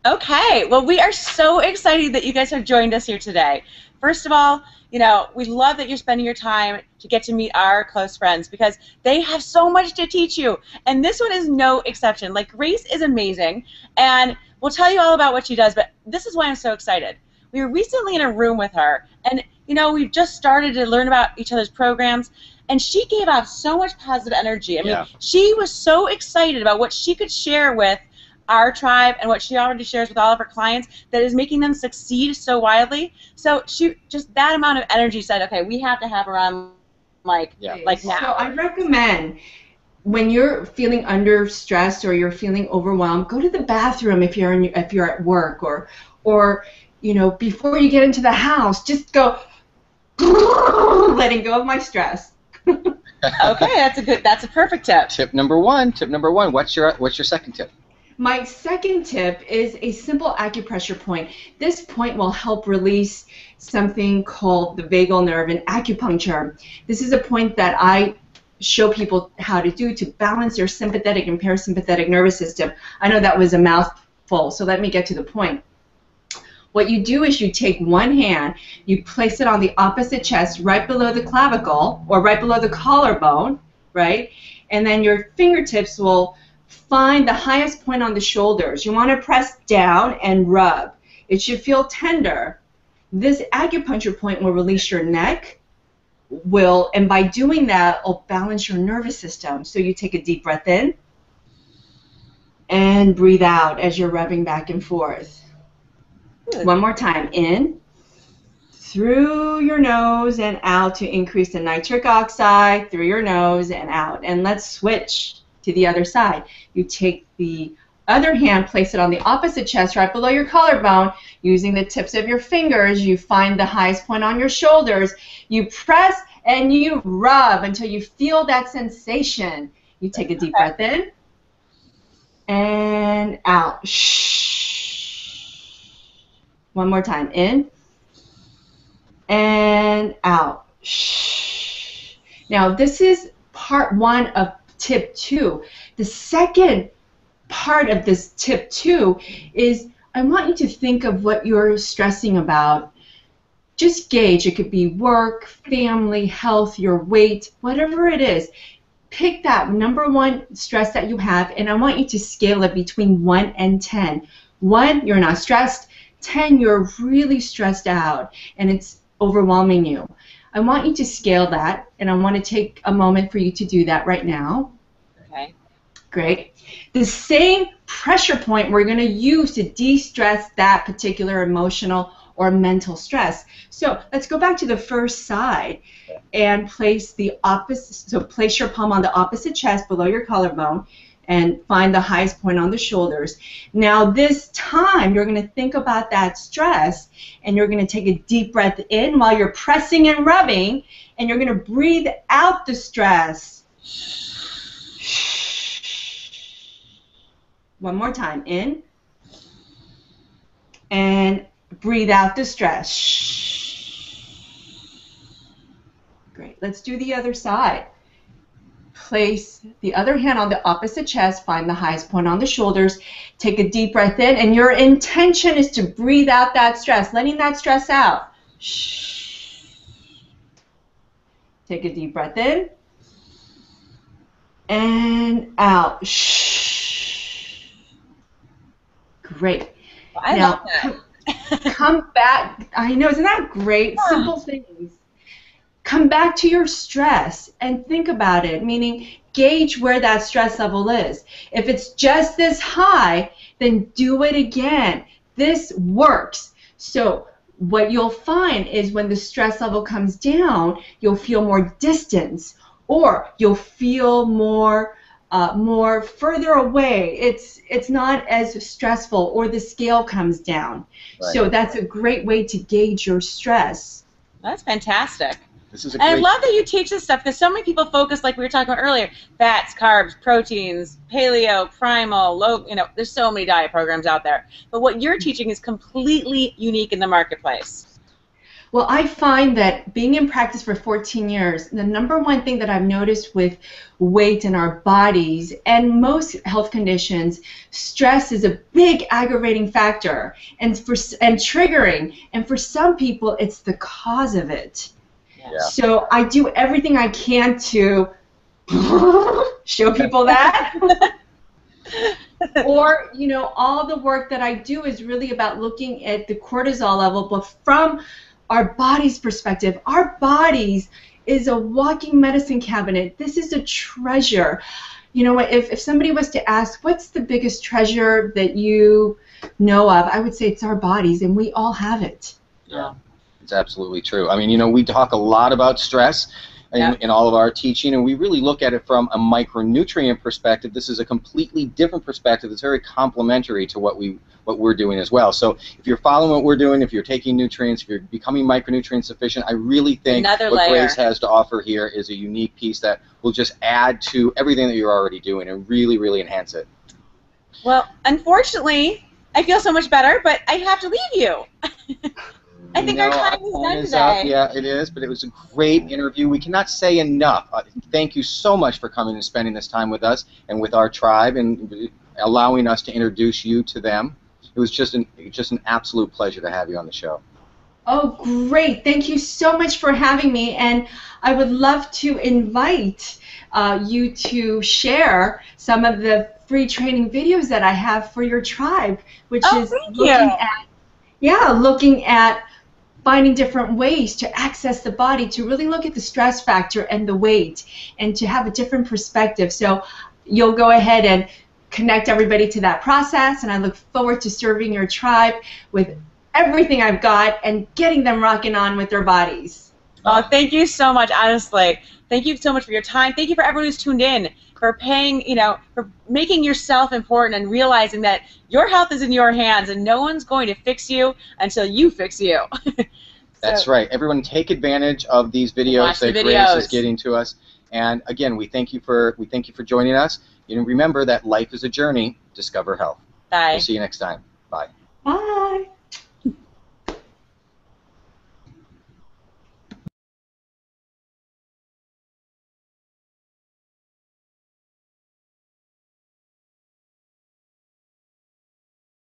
Okay, well, we are so excited that you guys have joined us here today. First of all, we love that you're spending your time to get to meet our close friends because they have so much to teach you. And this one is no exception. Like, Grace is amazing, and we'll tell you all about what she does, but this is why I'm so excited. We were recently in a room with her, and, we've just started to learn about each other's programs, and she gave out so much positive energy. I mean, she was so excited about what she could share with our tribe and what she already shares with all of her clients that is making them succeed so wildly. So she just that amount of energy said, okay, we have to have her on like now. So I recommend when you're feeling under stress or you're feeling overwhelmed, go to the bathroom if you're at work or before you get into the house, just go letting go of my stress. Okay, that's a perfect tip. Tip number one. What's your second tip? My second tip is a simple acupressure point. This point will help release something called the vagal nerve in acupuncture. This is a point that I show people how to do to balance their sympathetic and parasympathetic nervous system. I know that was a mouthful, so let me get to the point. What you do is you take one hand, you place it on the opposite chest right below the clavicle or right below the collarbone, right? And then your fingertips will find the highest point on the shoulders. You want to press down and rub. It should feel tender. This acupuncture point will release your neck, and by doing that, will balance your nervous system. So you take a deep breath in and breathe out as you're rubbing back and forth. Good. One more time. In, through your nose and out to increase the nitric oxide, through your nose and out. And let's switch to the other side. You take the other hand, place it on the opposite chest right below your collarbone. Using the tips of your fingers, you find the highest point on your shoulders. You press and you rub until you feel that sensation. You take a deep breath in and out. Shh. One more time. In and out. Shh. Now, this is part one of tip 2. The second part of this tip 2 is I want you to think of what you're stressing about. Just gauge. It could be work, family, health, your weight, whatever it is. Pick that number one stress that you have, and I want you to scale it between 1 and 10. 1, you're not stressed. 10, you're really stressed out, and it's overwhelming you. I want you to scale that, and I want to take a moment for you to do that right now. Okay. Great. The same pressure point we're going to use to de-stress that particular emotional or mental stress. So let's go back to the first side and place the opposite. So place your palm on the opposite chest below your collarbone and find the highest point on the shoulders. Now this time you're going to think about that stress and you're going to take a deep breath in while you're pressing and rubbing, and you're going to breathe out the stress. One more time. In and breathe out the stress. Great. Let's do the other side. Place the other hand on the opposite chest, find the highest point on the shoulders, take a deep breath in, and your intention is to breathe out that stress, letting that stress out. Shh. Take a deep breath in and out. Shh. Great. Well, I love that. Come back. I know, isn't that great? Yeah. Simple things. Come back to your stress and think about it, meaning gauge where that stress level is. If it's just this high, then do it again. This works. So what you'll find is when the stress level comes down, you'll feel more distance, or you'll feel more further away. It's not as stressful, or the scale comes down. Right. So that's a great way to gauge your stress. That's fantastic. This is and I love that you teach this stuff because so many people focus, like we were talking about earlier, fats, carbs, proteins, paleo, primal, low, there's so many diet programs out there. But what you're teaching is completely unique in the marketplace. Well, I find that being in practice for 14 years, the number one thing that I've noticed with weight in our bodies and most health conditions, stress is a big aggravating factor and triggering. And for some people, it's the cause of it. Yeah. So I do everything I can to show people that. Or, you know, all the work that I do is really about looking at the cortisol level, but from our body's perspective. Our bodies is a walking medicine cabinet. This is a treasure. You know what, if somebody was to ask, what's the biggest treasure that you know of, I would say it's our bodies, and we all have it. Yeah, it's absolutely true. I mean, you know, we talk a lot about stress in all of our teaching, and we really look at it from a micronutrient perspective. This is a completely different perspective. It's very complementary to what we're doing as well. So if you're following what we're doing, if you're taking nutrients, if you're becoming micronutrient sufficient, I really think what Grace has to offer here is a unique piece that will just add to everything that you're already doing and really, really enhance it. Well, unfortunately, I feel so much better, but I have to leave you. I think our time is done today. Up. Yeah, it is, but it was a great interview. We cannot say enough. Thank you so much for coming and spending this time with us and with our tribe and allowing us to introduce you to them. It was just an absolute pleasure to have you on the show. Oh, great. Thank you so much for having me, and I would love to invite you to share some of the free training videos that I have for your tribe, which is looking at finding different ways to access the body, to really look at the stress factor and the weight, and to have a different perspective. So you'll go ahead and connect everybody to that process, and I look forward to serving your tribe with everything I've got and getting them rocking on with their bodies. Oh, thank you so much, honestly. Thank you so much for your time. Thank you for everyone who's tuned in, for paying, for making yourself important and realizing that your health is in your hands and no one's going to fix you until you fix you. That's right. Everyone take advantage of these videos that Grace is getting to us. And again, we thank you for joining us. Remember that life is a journey. Discover health. Bye. We'll see you next time. Bye. Bye.